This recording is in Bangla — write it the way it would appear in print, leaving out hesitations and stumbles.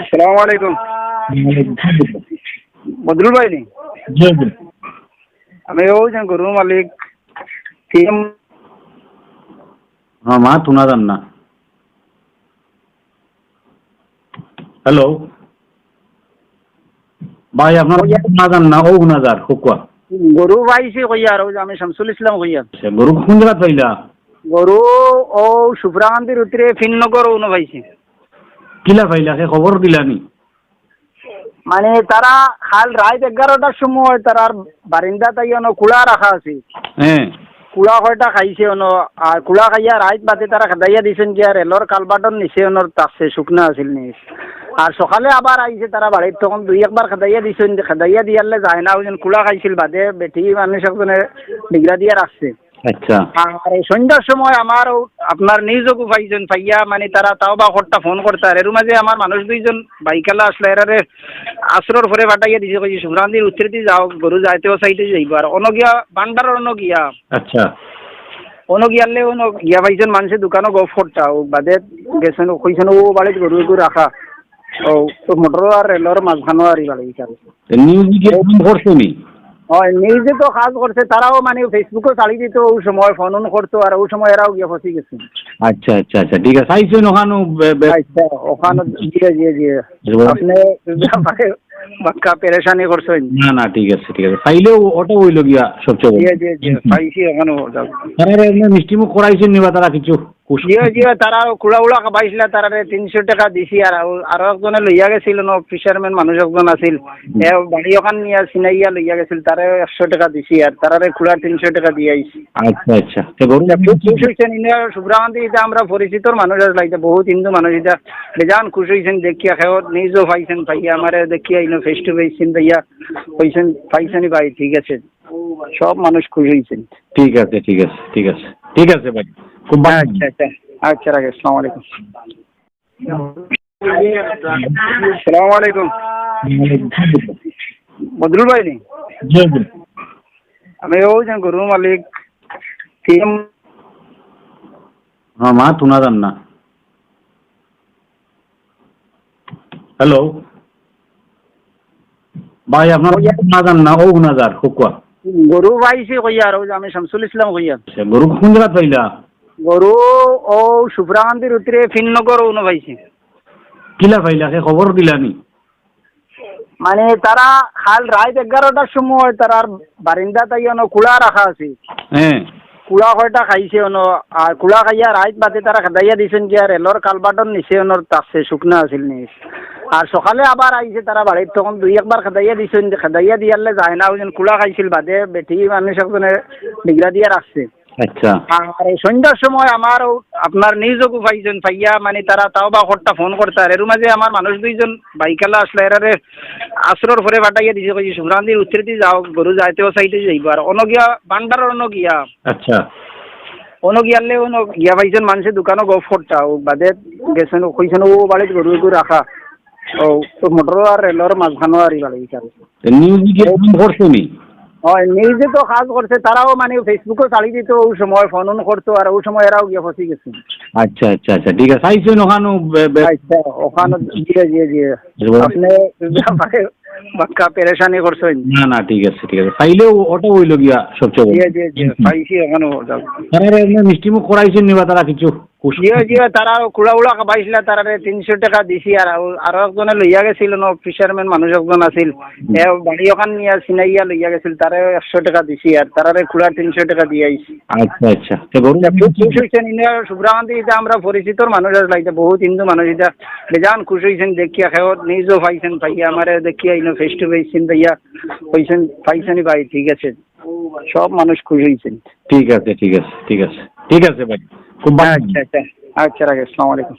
সালাম আলাইকুম। বদরুল ভাই নি? জি জি। আমি ওই যে গরুর মালিক। হ্যাঁ মা শোনা যান না। হ্যালো ভাই আপনার শোনা যান না, ও শোনা যার হুকুয়া গরু পাইছি কইয়া আর ওই যে আমি শামসুল ইসলাম কইয়া। গরু কোন জায়গা পাইলা? গরু ও সুপ্রাকান্তির উত্তরে ফিননগর ও পাইছি। কিলা পাইলা সে খবর দিলানি? মানে তারা কাল রাত 11টার সময় তার বারিন্দা তাই কুড়া রাখা আছে। হ্যাঁ কুড়া কয়টা খাইছে আর কুড়া খাইয়া রাত বাদে তারা খেদাইয়া দিয়েছেন যে রেলর কালবাটর নিচে তাকছে শুকনা আছিল নি। আর সকালে আবার আইছে তারা বাড়ির, তখন দুই একবার খেদাইয়া দিয়েছেন, খেদাইয়া দিয়ালে যায় না, ওই কুড়া খাইছিল বাদে বেটি মানুষ একজনে ডিগরা দিয়া রাখছে। আচ্ছা। আর সন্ধ্যার সময় আমার আপনার নিউজও পাইছেন পাইয়া, মানে তারা তাও বা ঘরটা ফোন করতে আর এর মাঝে আমার মানুষ দুইজন বাইকালা আসলে এরারে আসরের পরে বাটাইয়া দিছে, কইছে সুব্রান্তির উত্তরেতে যাও, গরু যাইতেও সাইডে যাইব আর অনগিয়া বান্ডার অনগিয়া। আচ্ছা। অনগিয়ালে গিয়া পাইছেন মানুষের দোকানও গফ করতা ও বাদে গেছেন, কইছেন ও বাড়িতে গরু গরু রাখা ও মোটর আর রেলর মাঝখানো আর বাড়ি নিউজ করছো নি? হয় নিউজে তো কাজ করছে, তারাও মানে ফেসবুকও চালিয়ে দিত ওই সময়, ফোন করতো আর ওই সময় এরাও গিয়ে ফসি গেছে। আচ্ছা আচ্ছা আচ্ছা ঠিক আছে। আইসেন ওখানে? আচ্ছা ওখানে জি জি জি আপনি বাক্কা পেরেশানি করছেন। না না ঠিক আছে ঠিক আছে, পাইলেও ওটা হইল গিয়া সবচেয়ে জি জি জি পাইছি ওখানে। তারা মিষ্টি মুখ করাইছেন নিবা তারা কিছু? জি জি তারা কুড়া উড়া খাবাইছিল, তারা 300 টাকা দিছি আর আরো একজনে লইয়া গেছিল ফিশারম্যান মানুষ একজন আছিল, বাড়ি ওখান নিয়ে চিনাইয়া লইয়া গেছিল, তারা 100 টাকা দিছি আর তারা কুড়া 300 টাকা দিয়ে আইছি। আচ্ছা আচ্ছা। সুব্রাকান্তি এটা আমরা পরিচিত মানুষ লাগছে, বহুত হিন্দু মানুষ এটা বেজান খুশি হয়েছেন দেখিয়া, খেয়ে নিজও পাইছেন পাইয়া আমার দেখিয়া ফেস টু ফেস চিন্তাইয়া হয়েছেন পাইছেনি ভাই। ঠিক আছে, সব মানুষ খুশি হয়েছেন। ঠিক আছে ঠিক আছে ঠিক আছে ঠিক আছে ভাই, খুব ভালো। আচ্ছা আচ্ছা আচ্ছা রাখে। আসসালামু আলাইকুম। সালাম আলাইকুম। বদরুল ভাই নি? জি জি। আমি ওই যে গরুর মালিক। হ্যাঁ মা শোনা যান না। হ্যালো ভাই আপনার শোনা যান না, ও শোনা যার হুকুয়া গরু পাইছি কইয়া আর ওই যে আমি শামসুল ইসলাম কইয়া। গরু কোন জায়গা পাইলা? গরু ও সুপ্রাকান্তির উত্তরে ফিননগর ও পাইছি। কিলা পাইলা সে খবর দিলানি? মানে তারা কাল রাত 11টার সময় তার বারিন্দা তাই কুড়া রাখা আছে। হ্যাঁ কুড়া কয়টা খাইছে আর কুড়া খাইয়া রাত বাদে তারা খেদাইয়া দিয়েছেন যে রেলর কালবাটর নিচে তাকছে শুকনা আছিল নি। আর সকালে আবার আইছে তারা বাড়ির, তখন দুই একবার খেদাইয়া দিয়েছেন, খেদাইয়া দিয়ালে যায় না, ওই কুড়া খাইছিল বাদে বেটি মানুষ একজনে ডিগরা দিয়া রাখছে। আচ্ছা। আর সন্ধ্যার সময় আমার আপনার নিউজও পাইছেন পাইয়া, মানে তারা তাও বা ঘরটা ফোন করতে আর এর মাঝে আমার মানুষ দুইজন বাইকালা আসলে এরারে আসরের পরে বাটাইয়া দিছে, কইছে সুব্রান্তির উত্তরেতে যাও, গরু যাইতেও সাইডে যাইব আর অনগিয়া বান্ডার অনগিয়া। আচ্ছা। অনগিয়ালে গিয়া পাইছেন মানুষের দোকানও গফ করতা ও বাদে গেছেন, কইছেন ও বাড়িতে গরু গরু রাখা ও মোটর আর রেলর মাঝখানো আর বাড়ি। নিউজ করছো নি? হয় নিউজে তো কাজ করছে, তারাও মানে ফেসবুকও চালিয়ে দিত ওই সময়, ফোন করতো আর ওই সময় এরাও গিয়ে ফসি গেছে। আচ্ছা আচ্ছা আচ্ছা ঠিক আছে। আইসেন ওখানে? আচ্ছা ওখানে জি জি জি আপনি বাক্কা পেরেশানি করছেন। না না ঠিক আছে ঠিক আছে, পাইলেও ওটা হইল গিয়া সবচেয়ে জি জি জি পাইছি ওখানে। তারা মিষ্টি মুখ করাইছেন নিবা তারা কিছু? জি জি তারা কুড়া উড়া খাবাইছিল, তারা 300 টাকা দিছি আর আরো একজনে লইয়া গেছিল ফিশারম্যান মানুষ একজন আছিল, বাড়ি ওখান নিয়ে চিনাইয়া লইয়া গেছিল, তারা 100 টাকা দিছি আর তারা কুড়া 300 টাকা দিয়ে আইছি। আচ্ছা আচ্ছা। সুব্রাকান্তি এটা আমরা পরিচিত মানুষ লাগছে, বহুত হিন্দু মানুষ এটা বেজান খুশি হয়েছেন দেখিয়া, খেয়ে নিজও পাইছেন পাইয়া আমার দেখিয়া ফেস টু ফেস চিন্তাইয়া হয়েছেন পাইছেনি ভাই। ঠিক আছে, সব মানুষ খুশি হয়েছেন। ঠিক আছে ঠিক আছে ঠিক আছে ঠিক আছে ভাই, খুব ভালো। আচ্ছা আচ্ছা আচ্ছা রাখে। আসসালামু আলাইকুম।